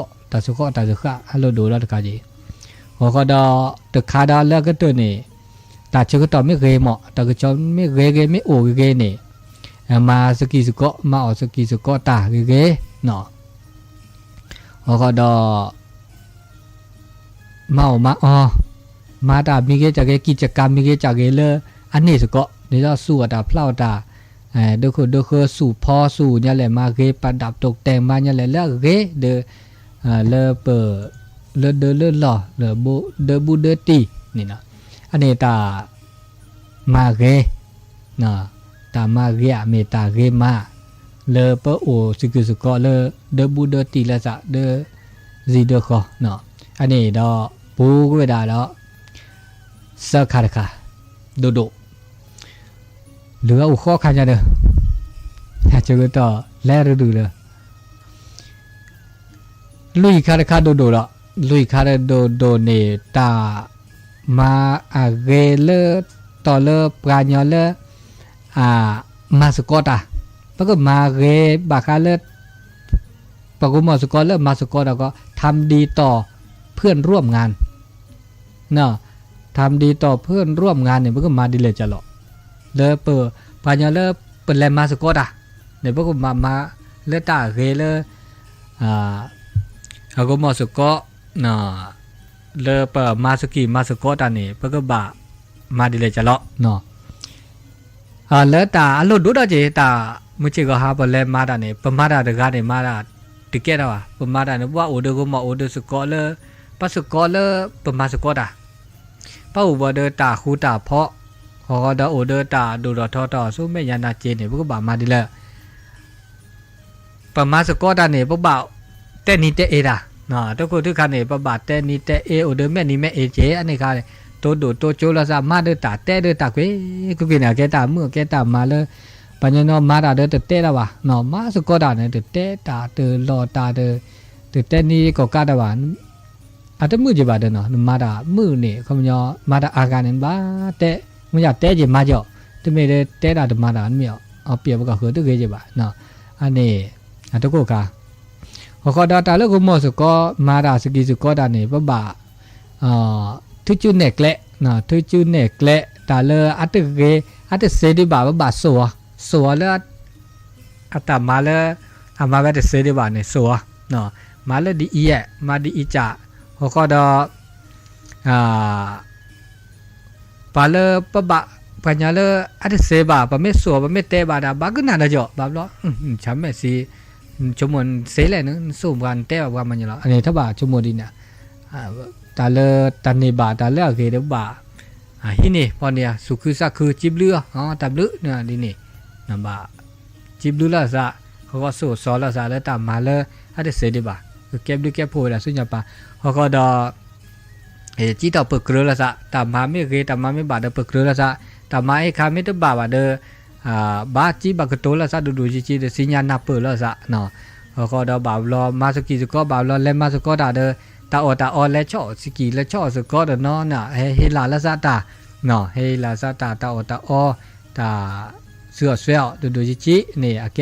ฮัลโหลดูละตะกาจีก็ดอตะคาดาแล้วก็ตัวนี่ตาเชก็ต่อไม่เคยเหมาะตาก็จอมไม่เคยไม่โอ้เคยนี่มาสกีสุกมาออกสกีสุกตาเคยเนาะก็ดอมาตามีเกจากกิจกรรมมีเกจากเลอันนี้สุกนี่เราสู้ตาเพลาตาเด็กสู่พอสู่เนี่ยแหละมาเกประดับตกแต่งมาเนี่ยแหละแล้วเกเดเลเปเลเดเลหล่อเลโบเดบูเดตีนี่นะอันนี้ตามาเกนะตามาเกะเมตาเกมา เลอเปโอสิกุสุกอเลอเดบูเดตีละซะเดซีเดคอเนาะอันนี้ดอปูก็ได้แล้วสักคาร์คาโดโดเหลืออุข้อขันจะเด้อถ้าเจอต่อแลดูเลยลุยคาร์คาโดโดละลุยคาร์โดโดเนตามาอาเกเลต่อเลปราญญาเลมาสกอตาปก็มาเกบาคาเลปก็มาสกอตเลมาสกอตก็ทำดีต่อเพื่อนร่วมงานเนาะทำดีต่อเพื่อนร่วมงานเนี่ยมันก็มาดีเลยจะหรอเลเปอปาญญาเลเปิดแลมาสกอตเนี่ยพวกมาเลตาเกเลเขาก็มาสกอตเนาะเลเปอมาสกีมาสกอตนี่พวกก็บามาดีเลยจะหรอเนาะเลตาอารมณ์ดูดอเจตามุจิก็หาเปิดแลมาดาเนี่ยปมาดาเดกาเนี่ยมาดาติเกตอ่ะปมาดาเนี่ยว่าโอเดก็มาโอเดสกอตเลปัสกอตเลปมาสกอตป้าอุบเดตาคูตาเพาะขอดาโอเดตาดูดอทอต่อสู้แม่ยานาเจเนี่ยพวกก็บามาดีเลยปมาสกอตเนี่ยพวกบ่าวเตนี่เตเอดาเนาะทุกคนทุกคนเนี่ยปบ่าวเตนี่เตเอโอเดแม่นี่แม่เอเจอันนี้ค่ะตัวดูตัวโจลาซามาเดตาเตเดตาเกก็กินแกตาเมื่อแกตามาเลยปัญญาโนมาดาเดตเตละวะเนาะมาสกอตเนี่ยเตตาเตลอตาเดเตนี่ก็กาดาวานอาจจะมือจีบาเดเนาะมาดามือเนี่ยเขามันยอมาดาอาการเนี่ยบ้าเตะมันอยากเตะจีมาจ่อที่ไม่ได้เตะดามาดาอันเมียวเอาเปรียบกับเหือตัวเกจีบาเนาะอันนี้อันตุกกาเขาดาตาแล้วก็มอสก็มาดาสกีสก็ดาเนี่ยบ้าทุจุนเนกเละเนาะทุจุนเนกเละตาเลอัตเกอัตเสดิบาบ้าสัวแล้วอัตมาเลอามาแบบเสดิบาเนี่ยสัวเนาะมาเลดีอีมาดีอีจ่าเขาก็ดปาเลปะบะปัญญาเลอัตเสบาปะไม่สัวปะไม่เตบาดาบาก็น่าจะจ่อบาล้อฉันไม่สิชมวนเสเลยนึงสู้กันเตบามันอยู่แล้วอันนี้ถ้าบาชมวนดีเนี่ยตาเลตันนิบาตาเลเกเดบาฮินี่พอเนี่ยสุคือสักคือจิบเรืออ๋อตับเรือเนี่ยดีนี่นะบาจิบเรือละซะเขาก็สู้สอนละซะแล้วตามมาเลยอัตเสดิบาเก็บดูเก็บพูดละสุญญาปาเขาก็ดอจีต่อเปิดเกลือละซะตามมาไม่เกตามมาไม่บาดเดเปิดเกลือละซะตามมาไอ้คาไม่ต้องบาดเดบาจีบากโตละซะดูจีสิญญาณนับเปิดละซะเนาะเขาก็ดอบาลอมาสกีสก็บาลอเลมาสก็ดาเดตาอและช่อสกีและช่อสก็เดเนาะน่ะเฮลาละซะตาเนาะเฮลาซะตาตาตาเสือเสือดูจีนี่อเก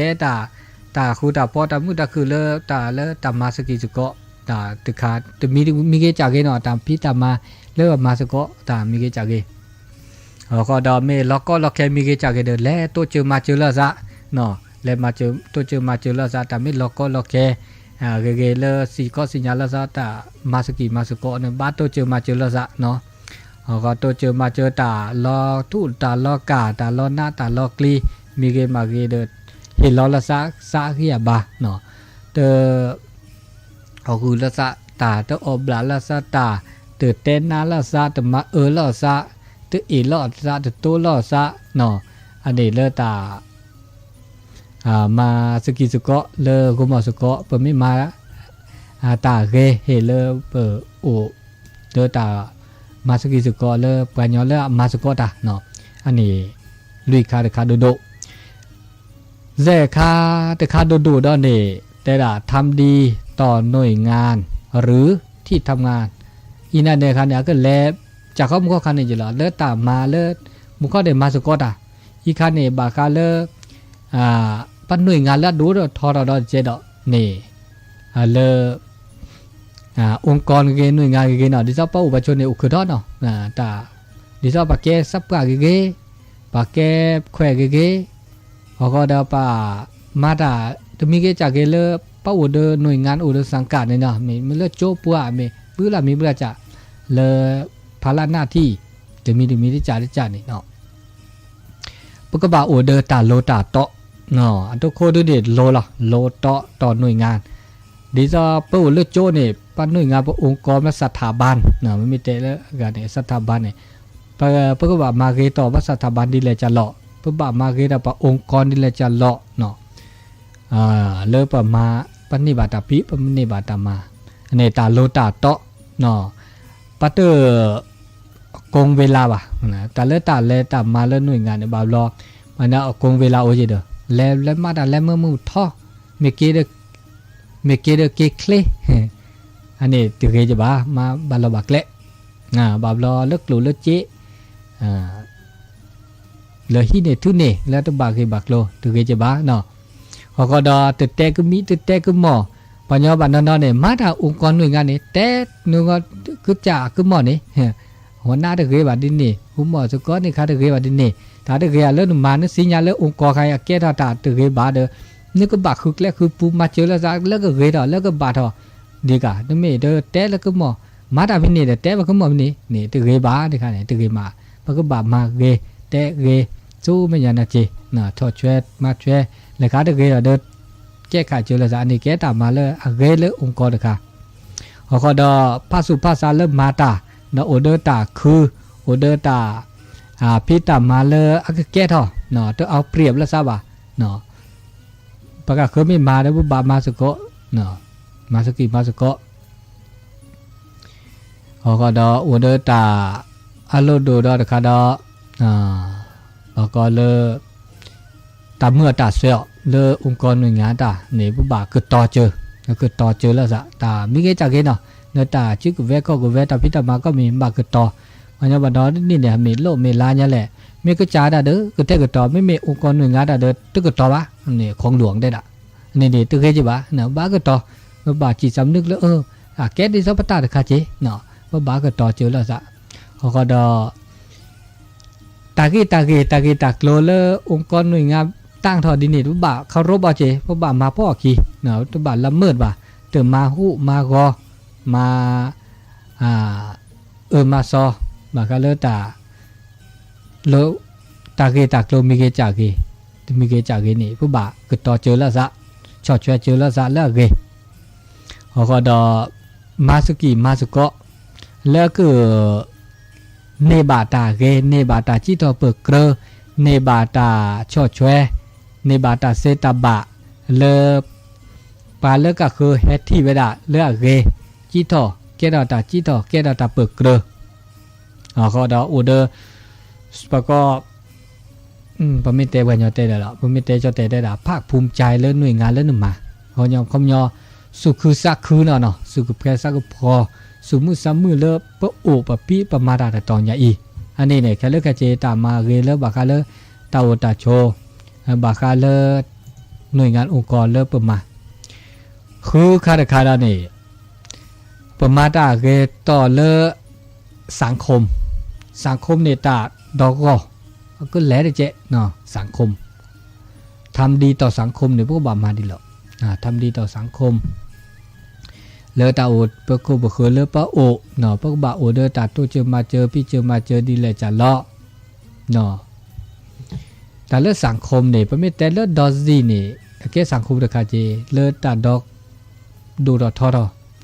ตาคูตาพอตามุตาคือเลตามาสกีสก็ตาตึกขาตมีเกจากเกเนาะตามพี่ตามาเลมาสก็ตามีเกจากเกก็ดอเมล็อกก็ล็อกแค่มีเกจากเกเดแลตัวเจอมาเจอละซะเนาะแลมาเจอตัวเจอมาเจอละซะตาไม่ล็อกก็ล็อกแค่เกเลสีก็สัญญาละซะตามาสกีมาสก็เนี่ยบ้าตัวเจอมาเจอละซะเนาะก็ตัวเจอมาเจอตาลอทูตาลอกาตาลอหน้าตาลอกลีมีเกมาเกเดเห็นล้อละซะเฮียบาเนาะเตอเขาคือละซะตาเตออบลาละซะตาเตอเตนาละซะตมาละซะเตออีละซะเตอโตละซะเนาะอันนี้เลตามาสกิสก็เลกุมอสก็เปิดไม่มาตาเกเฮเลเปิดโอเลตามาสกิสก็เลปัญญาเลมาสก็ตาเนาะอันนี้ลุยคาโดโดเจคาแต่คาโดดอนนี่แต่ละทำดีต่อหน่วยงานหรือที่ทำงานอีนั่นเนี่ยคันเนี่ยก็แลจากเขามุขคันนี่อยู่แล้วเลิศตามมาเลิศมุขเดมาสกอตอีคันนี่บาคาเลปันหน่วยงานแล้วดูทอร์ดเจดนี่เลองค์กรเกหน่วยงานเกเนาะดิฉันป้าอุปชนเนี่ยอุคดอนเนาะตาดิฉันปากแกซับกาเกปากแกแควเกเขาก็เดาป่ามาดาจะมีเกจากเกเลป้าอุดหน่วยงานอุดสังกัดเนี่ยเนาะมีเลือดโจปัวมีเบื่อละมีเบื่อจะเลภาระหน้าที่จะมีที่จ่านี่เนาะปกบาอุดตาโลตาโตเนาะอันทุกคนดูเด็ดโลต่อหน่วยงานดิจะป้าอุดเลือดโจเนี่ยป้าหน่วยงานองค์กรและสถาบันเนาะไม่มีเตะแล้วกันเนี่ยสถาบันเนี่ยปกบามาเกต่อว่าสถาบันดีเลยจะหล่อปกบามาเกต่อองค์กรดีเลยจะหล่อเนาะ เลอปมาปนิบาตาปิปนิบาตามาอันนี้ตาโลตาโตเนาะปัตเตอร์กงเวลาว่ะนะตาเลตาเลตามาเลหน่วยงานเนี่ยบาลอมันน่ะกงเวลาโอเจเดแล้วมาตาแล้วมือท่อเมเกเดเกเคลอันนี้ตึกเกจะบ้ามาบาลบักเละบาลอเลิกหลุเลิกเจเลยที่เนี่ยทุนเนี่ยแล้วตัวบากเกบักโลตึกเกจะบ้าเนาะเขาก็ดอตึกแต่ก็มีตึกแต่ก็หมอปัญญาบันนอนเนี่ยมาถ้าองค์กรหน่วยงานเนี่ยแต่หน่วยงานก็จ่าก็หมอเนี่ยหัวหน้าตึกเกบัดดินนี่หัวหมอสกอตนี่ข้าตึกเกบัดดินนี่ถ้าตึกเกเลิกมาเนี่ยสิญญาเลิกองค์กรใครแก้ท่าตาตึกเกบัดเด้อนี่ก็บักคือแล้วคือปูมาเจอแล้วแล้วก็เกดแล้วก็บาดท่อดีกะนั่นไม่เด้อแต่แล้วก็หมอมาถ้าเป็นนี่แต่ว่าก็หมอนี่ตึกเกบัดนี่ค่ะเนี่ยตึกเกมามันก็บาดมาเกแต่เกสู้ไม่ยันนะเจน่ะทอดช่วยมาช่วยเลยข้าตึกเกเด้อแก้ไขเจอแล้วอันนี้แก้ตามมาเลยเกเลยองค์กรเด้อค่ะเขาก็ดอภาษุภาษาเริ่มมาตาเนาะโอเดอร์ตาคือโอเดอร์ตาพี่ตามมาเลยแก้ท่อเนาะต้องเอาเปรียบแล้วซะบ่าเนาะปากกาเคยไม่มาได้บุบามาสกอเนาะมาสกิมาสกอเขาก็ดอโอเดอร์ตาอโลโดดอเด้อค่ะดอแล้วก็เลยตามเมื่อตาเสียเลอองค์กรหน่วยงานตาเนี่ยบุบาคือต่อเจอคือต่อเจอแล้วซะตาไม่เกี่ยจากเนาะเนื้อตาชื่อกูเวก็กูเวตาพิตามาก็มีบาคือต่อมันจะบัดนอนนี่เนี่ยมีโลมีลาเนี่ยแหละมีก็จ่าได้เด้อคือแท้ก็ต่อไม่มีองค์กรหน่วยงานได้เด้อตึกก็ต่อวะนี่ของหลวงได้ละนี่ตึกเฮ็ดจิบะเนาะบาก็ต่อบาจิตสำนึกแล้วแก๊สดิซับตาตะคาเจเนาะบาก็ต่อเจอแล้วซะเขาก็ดอตาโลเลองค์กรหน่วยงานตั้งทอดินนี่บ่าเคารพบ่เจบ่ามาพ่อขี้เนาะบ่าละเมิดบ่าเติมมาฮู้มากอมามาซอบากาเลตาโลตาเกตากโลมิเกจากนี่ผู้บ่าคือต่อเจอแล้วซะชอดช่วยเจอแล้วซะแล้วเกเขาก็ดอมาสุกิมาสุโกะแล้วคือเนบาตาเกเนบาตาจิตอเปเกรเนบาตาชอดช่วยเนบาตาเซตาบะเลปาเลก็คือเฮที่เวดาเลเกจิตอแกดาตาจิตอแกดาตาเปเกรเขาดออูเดอร์ปก็ปมิเตวันยอเตได้ละปมิเตจอเตได้ละภาคภูมิใจเรื่องหน่วยงานเรื่องหนึ่งมาเขายอมคำยอสุคือสักคือเนาะสุคือแพร่สักพอสุมือซ้ำมือเลิศปะโอปะปีปะมาดาตะตอนยาอีอันนี้เนี่ยแค่เลิกเจตามาเกเลิกบาคาเลิกตาโอตาโชบาคาเลิกหน่วยงานองค์กรเลิกปะมาคือคาดเนี่ยปะมาดาเกต่อเลิกสังคมเนี่ยตาดอกก็แล้วได้เจเนาะสังคมทำดีต่อสังคมเนี่ยพวกบามาดีหรอกทำดีต่อสังคมเลอตาโอดเปโคบเคเลอปะโอเนาะพวกบาโอเดอตาตัวเจอมาเจอพี่เจอมาเจอดีเลยจะเลาะเนาะแต่เลือสังคมเนี่ยไม่แต่เลือดอซีเนี่ยแค่สังคมเด็กขาเจเลือตาดอกดูดอทอ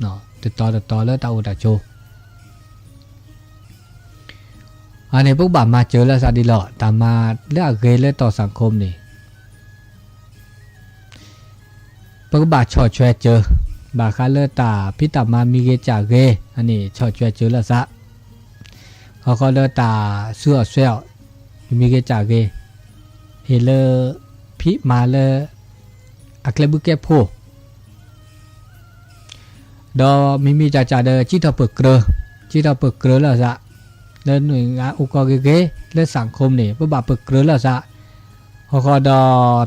เนาะติดต่อเลือตาโอตาโจอันนี้พวกบามาเจอแล้วสัตว์ดีหล่อตามมาเลือกเกยเลยต่อสังคมนี่พวกบาชอช่วยเจอบาคาเลตาพิตามามีเกจากเกอันนี้ชอช่วยเจอแล้วซะเขาก็เลตาเสื้อเซลมีเกจากเกเฮเลพิมาเลอักเลบุเกโพดอมีจ่าเดจิตาเปิดเกลือแล้วซะเดินหน่วยงานองค์กรเก๋ๆเรื่องสังคมเนี่ยเพื่อบาปเกลือแล้วซะเขาก็ดอ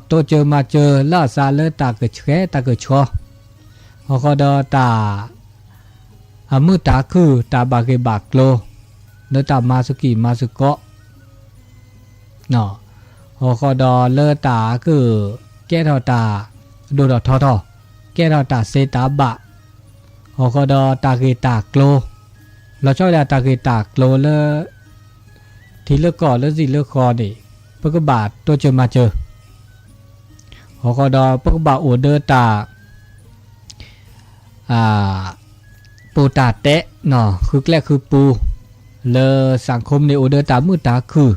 โตเจอมาเจอแล้วซะเลือตาเกิดแค่ตาเกิดชัวเขาก็ดอตามือตาคือตาบาเกบากโลเลือตามาสุกิมาสุโกะเนาะเขาก็ดอเลือตาคือแก้ทอตาดูดอทอแก้ทอตาเซตาบะเขาก็ดอตาเกตากโลเราชอบตาเกตากโลเลอที่เลือกก่อนแล้วสิเลือกคอดิปกบาทตัวเจอมาเจอหอกดอปกบาโอเดอร์ตาปูตาเตะเนาะคือแรกคือปูเลอสังคมในโอเดอร์ตามือตาคือ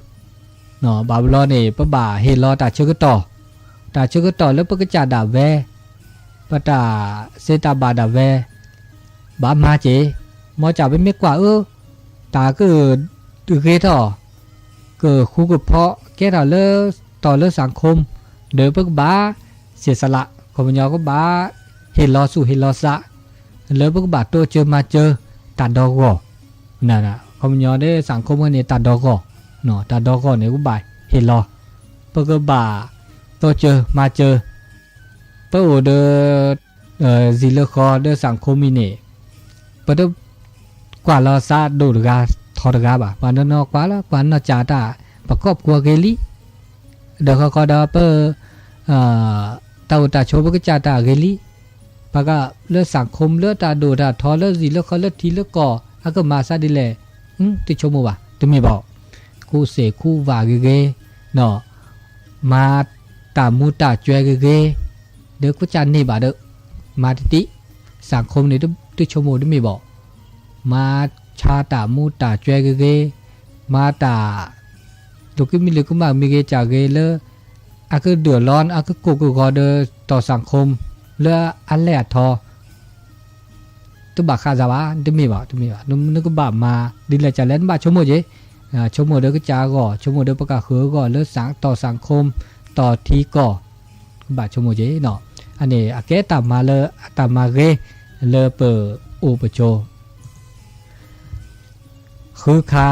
เนาะบาบลอเนี่ยปกบาเฮลอตาเชื่อต่อ ตาเชก็ต่อแล้วปกจ่าดาเวปะตาเซตาบาดาเวบามาเจมอจ่าไปเมกว่าตาก็ตือเกทอก็คู่กับเพาะแกต่อเลือต่อเลือสังคมเดินปกบ้าเสียสละคนมันยอก็บ้าเฮลอสู่เฮลอสะเลือปกบ้าโตเจอมาเจอตาดอกก็นั่นน่ะคนมันยอได้สังคมกันเนี่ยตาดอกก็เนาะตาดอกก็เนี่ยก็บ่ายเฮลอปกบ้าโตเจอมาเจอปะโอเดซิเลคอเดสังคมมิเน่ปะเดกว่าลอซาโดดกาทอดกาบ่ะปานนอกว่าละปานนอจาตาประกอบกัวเกลีเดเขาก็ดาเปตาอุตาโชบกจาตาเกลีปะกะเลือสังคมเลือตาโดดาทอเลือซิเลคอเลือทีเลือกออะก็มาซาดิแลติชมว่ะติมีบอกคู่เสคู่ว่าเกเนาะมาตามูตาจวยเกเด็กก็จานนี่บ่าเด็กมาติสังคมนี่ติชมได้มีบอกมาชาตามูตาจวยเกมาตาลูกมีเลือกมามีเกจากเกเลอะก็เดือดร้อนอะก็กูกอเดต่อสังคมเลออันแลทอตุบะคาซาวะได้มีบอกนึกบ่ามาดิแลจะเล่นบ่าชมเจชมเด็กก็จาก็ชมเด็กประกาศเหือก็เลอสังต่อสังคมต่อทีก็บ่าชมเจเนาะอันนี้อาเกตามาเลตามาเกเลเปอุปโชคือคา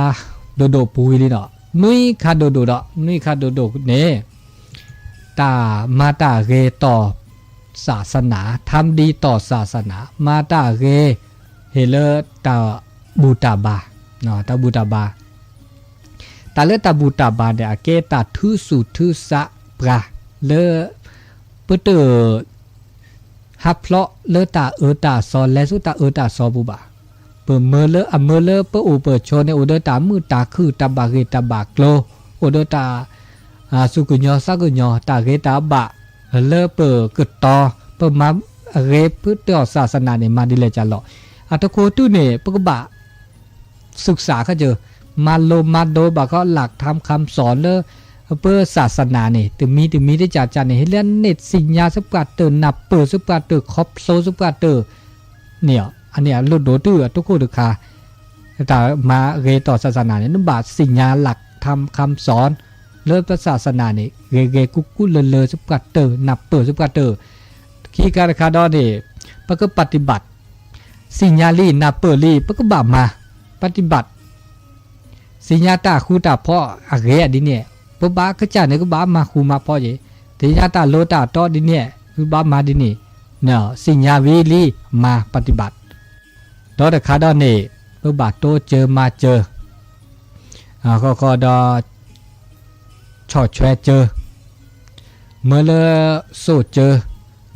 โดโดปุยลีเนาะนุ้ยคาโดโดดอกนุ้ยคาโดโดเนี่ยตามาตาเกต่อศาสนาทำดีต่อศาสนามาตาเกเฮเลตาบูตาบาเนาะตาบูตาบาตาเลตาบูตาบาเนี่ยอาเกตาทือสุทือสะปราเลเปเตอฮับเพลาะเลตาตาซอและสุตาตาซอบุบาเปิดเมเลอเมเลเปอุเปิดโชในอุดตามือตาคือตาบาเกตาบากโลอุดตาสุกุญญสักุญญตาเกตาบะเลเปิดกึดต่อเปิดมาเรพุทธศาสนาเนี่ยมาดิเลจัลลออัตโคตุเนี่ยปกบะศึกษาเขาเจอมาโลมาโดบะก็หลักทำคำสอนเลเพื่อศาสนาเนี่ยถึงมีได้จัดเนี่ยให้เล่นเน็ตสิญญาสปาเตอร์นับเปิดสปาเตอร์คอปโซสปาเตอร์เนี่ยอันเนี้ยลุดโดตื้อทุกคนทุกคาแต่มาเรต่อศาสนาเนี่ยนั่นบาสิญญาหลักทำคำสอนเลิศศาสนาเนี่ยเรกุเลสปาเตอร์นับเปิดสปาเตอร์ขี้การคาดอเนี่ยปะก็ปฏิบัติสิญญาลีนับเปิดลีปะก็บามาปฏิบัติสิญญาตาคูตาพ่ออะไรดิเนี่ยปะบ้าก็จ่าเนี่ยก็บ้ามาคูมาพ่อเย่สิญญาตาโลตาต่อดิเนี่ยคือบ้ามาดิเนี่ยเนาะสิญญาวิลีมาปฏิบัติดอเดคาดอนี่ปะบ้าโตเจอมาเจอก็ดอชอดแชเจอเมื่อเลโซเจอ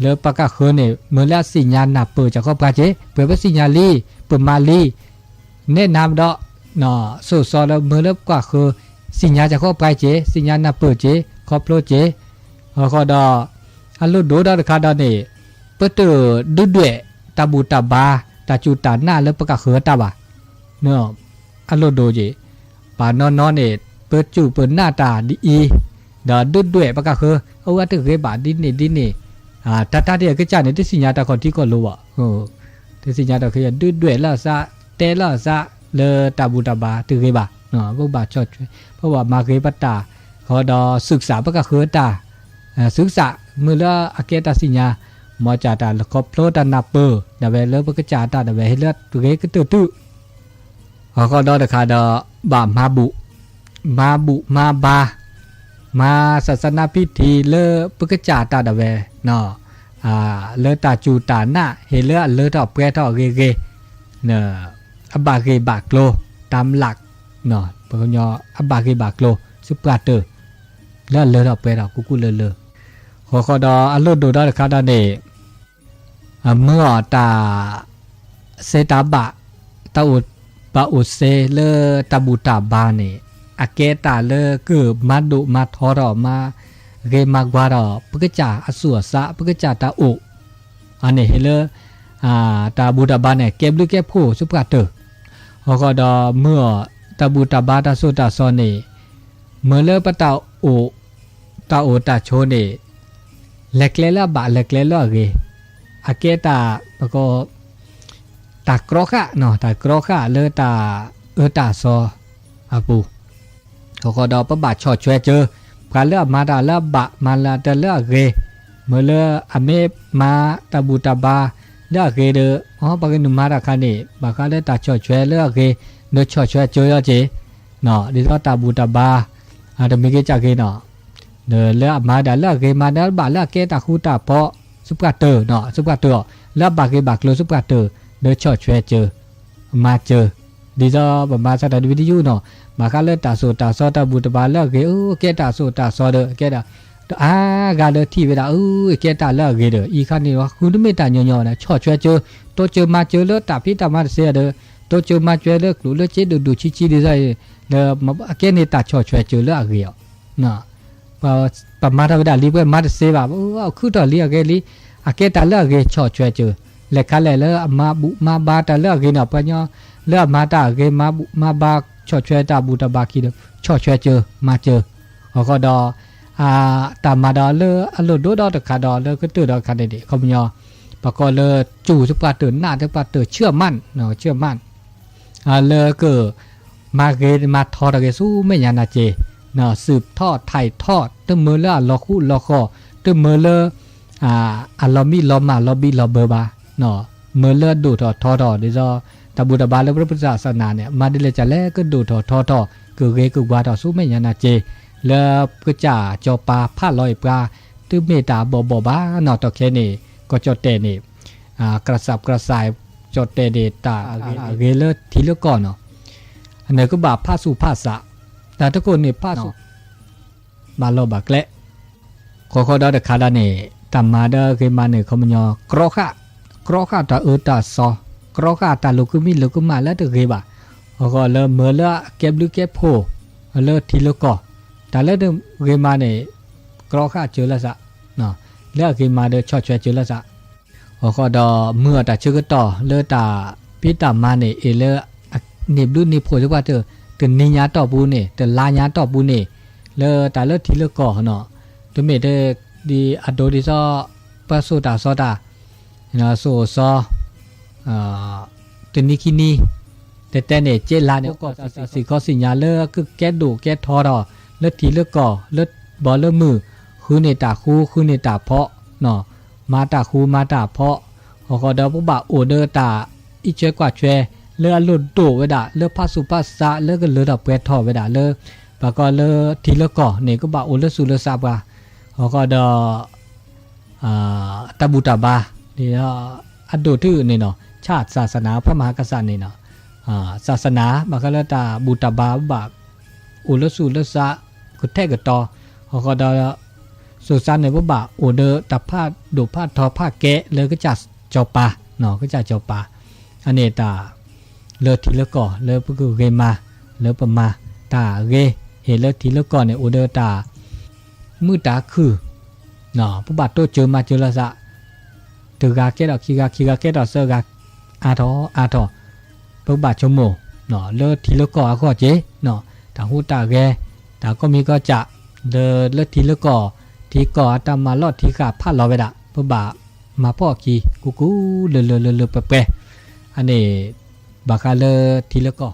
เลปากกาเขเนี่ยเมื่อแล้วสิญญาหนับเปิดจากครอบครัวเจเปิดว่าสิญญาลีเปิดมาลีแนะนำดอเนาะโซซอแล้วเมื่อแล้วกว่าคือสิญญาจากครอบครัวเจสิญญาหนับเปิดเจครอบครัวเจก็ดออันลุโดดอคาดอนี่เปิดดุด้วยตาบูตาบาตาจูตาหน้าแล้วปากกาเขตาบะเนาะอันลุโดเจปานอนเนี่ยเปิดจูเปิดหน้าตาดีดอดุด้วยปากกาเขเอาว่าตึกเรบาดินนี่ตาเดียก็จ่าเนี่ยที่สิญญาตาคนที่ก็รู้อ่ะที่สิญญาตาคือดุด้วยล่ะซะเตล่ะซะเลตาบูตาบาตึกเรบาเนาะพวกบาชดเพราะว่ามาเกปตาเขาดอศึกษาปากกาเขตาศึกษาเมื่อละอาเกตาสิญญามอจาตาครบโลตานาเปอร์ดาเวเลปากกาจาตาดาเวเฮเลตึกเรก็ตื้อเขาดอคาดอบามาบุมาบามาศาสนาพิธีเลปกจาตาดาเวเนาะเลตาจูตานะเฮเลทอเปรทอเกเนาะอบาเกบากโลตามหลักเนาะปกญอบาเกบากโลซุปราเตอร์เลทอเปรทอกุเลขอดอลดดูดคาดาเนเมื่อตาเซตาบะตาอุบาอุเซเลตาบูตาบาเนอาเกตาเลคือมาดุมาทอรอมาเกมากวารอปกจาอสุสะปกจาตาอุอันนี้เฮเลตาบูตาบาเนี่ยเก็บหรือเก็บผู้สุปกาเตอร์ก็ดอเมื่อตาบูตาบาตาสุตาซอนเนเมื่อเลปตาอุตาโชเน เล็กเล่ละบะเล็กเล่ละเกอาเกตาปะก็ตากรอกะเนาะตากรอกะเลตาตาซออาปูเขาก็ดอปะบะชอช่วยเจอการเลือมาดาละบะมาละตะเลือเกเมื่อเลอเมมาตาบูตาบาเลือเกเดอ๋อปะกินุมาราคานี่บะกาเลตาชอช่วยเลือเกเนชอช่วยเจอเจเนาะดิซอตาบูตาบาอาตมิเกจักเกเนาะเนเลมาดาละเกมาดาบะละเกตาคูตาพอซุปกาเตอร์เนาะซุปกาเตอร์ละบะเกบะโคลซุปกาเตอร์เนชอช่วยเจอมาเจอดิซอบะมาซาดาวิดีโอเนาะมาคาเลตาโซตาซอตาบูตาบาละเกเกตาโซตาซอเดเกตากาเลที่เวลาเกตาละเกเดอีคันนี่ว่าคุณไม่ตาญอๆนะชอช่วยเจอโตเจอมาเจอเลตาพี่ตามาเสียเดโตเจอมาช่วยเลกลุเลเจดูชิดิไซเลมาเกนี่ตาชอช่วยเจอเลเกยนะปะมาทาเวดาลีเวมาเซบาคือตอลีเกลีอาเกตาละเกชอช่วยเจอเลคาเลมาบุมาบาตาละเกนะปะญอเลมาตาเกมาบุมาบาชอช่วยตาบูตาบาคีเดชอช่วยเจอมาเจอก็ดอตามมาดอเลอโลดดอตะคาดอเลก็ตื่นดอคาเดดิคอมยอปะก็เลจู่สุปาตื่นหน้าสุปาตื่นเชื่อมั่นเนาะเชื่อมั่นเลก็มาเกมาทอดเกสู้ไม่ยานาเจเนาะสืบทอดไถ่ทอดตึมมือละลอคู่ลอคอตึมมือเลลอมีลอมาลอบีลอเบอร์บาเนาะมือเลดูทอทอดอดิซอตาบูตาบาเลพระพุทธศาสนาเนี่ยมาดิเลจะแลก็ดูทอทอทอคือเกคือว่าทอสู้ไม่ยานาเจเลก็จ่าจอปลาผ้าลอยปลาตื้อเมตาบ่บ้านอตอเคนี่ก็จอเตนี่กระสับกระส่ายจอเตเดตาเกเลทีละก่อนเนาะอันนี้ก็บาผ้าสู่ผ้าสะแต่ทุกคนนี่ผ้าสู่บาโลบักเละขอดอเดคาดานี่ตามมาเดเกมาเนี่ยเขามันยอกรอกะตาตาซอกรอกะตาลูกมีลูกมาแล้วตะเกบะก็เลเมื่อละเก็บลูกเก็บโพเลทีละก่อแต่แล้วเกมาเนี่ยกรอข้าเจอแล้วซะเนาะแล้วเกมาเดชอช่วยเจอแล้วซะก็ดอเมื่อตาชื่อก็ต่อเลตาพิตามาเนี่ยเลเนบดูนี่โผล่ว่าเธอตื่นนิยาต่อปูเนี่ยตื่นลาญาต่อปูเนี่ยเลตาเลทีละก่อเนาะตัวเมเดดีอโดดิซอปะโซตาซอตาเนาะโซซอตื่นนิคินีแต่เนี่ยเจลาเนี่ยก็สิก็สิญญาเลคือแก้ดูแก้ทอดอเลือดทีเลือดก่อเลือดบอลเลือดมือคือในตาคูคือในตาเพาะเนาะมาตาคูมาตาเพาะก็เดาปุ๊บะโอเดอตาอีเจกว่าเชเลือดหลุดโตเวดาเลือดพาสุภาษาเลือดก็เลือดดับเวททอเวดาเลือดปะก็เลือดทีเลือดก่อเนี่ยก็บะโอเลือดสุเลือดซาบะก็เดาตาบูตาบาเนี่ยอันโดทื่อเนี่ยเนาะชาติศาสนาพระมหากษัตริย์เนี่ยเนาะศาสนาบางครั้งตาบูตาบาบะอุลสุลสะกุเทกตอเขาก็ดาสุสานในบ่บะโอเดอตาผ้าดูผ้าทอผ้าแกะเลยก็จัดเจ้าปลาเนาะก็จัดเจ้าปลาอันนี้ตาเลอทีละก่อเลอก็เกมาเลอปมาตาเกเฮเลอทีละก่อเนี่ยโอเดอตามือตาคือเนาะผู้บาดโตเจอมาเจอละซะตือกาเกดอกคีกาเกดอกเซกาอาทอผู้บาดชมโมเนาะเลอทีละก่อก็เจเนาะตาหูตาแกตาก็มีก็จะเดินเลือดทีละก่อทีก่อตามมาลอดทีขาผ้าลอยไปด่ะเพื่อบามาพ่อกีกูเลอเปะอันนี้บาคาเลทีละก่อ